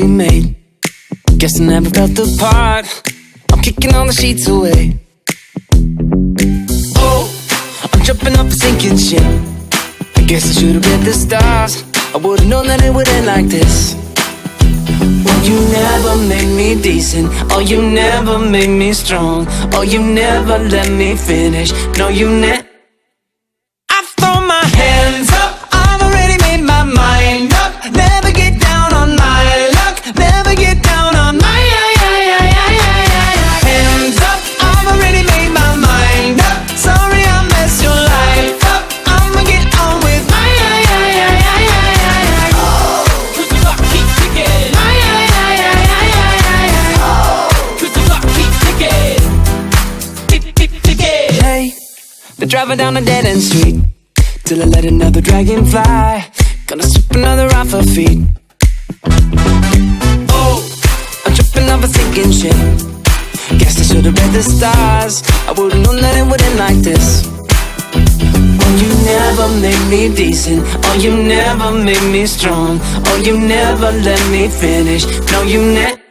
we made. Guess I never felt the part. I'm kicking all the sheets away. Oh, I'm jumping off a sinking ship. I guess I should've read the stars. I would've known that it would end like this. Well, you never made me decent. Oh, you never made me strong. Oh, you never let me finish. No, you never. I throw my hands up. I've already made my mind up. Never get down on my luck. Never get down on my hands up. I've already made my mind up. Sorry I messed your life up. I'ma get on with my cause the clock keeps ticking. Cause the clock keeps ticking. Ticking. Hey, they're driving down a dead-end street till I let another dragon fly. Gonna sweep another off her feet. Oh, I'm tripping off a sinking ship. Guess I should've read the stars. I would've known that it would end like this. Oh, you never made me decent. Oh, you never made me strong. Oh, you never let me finish. No, you never.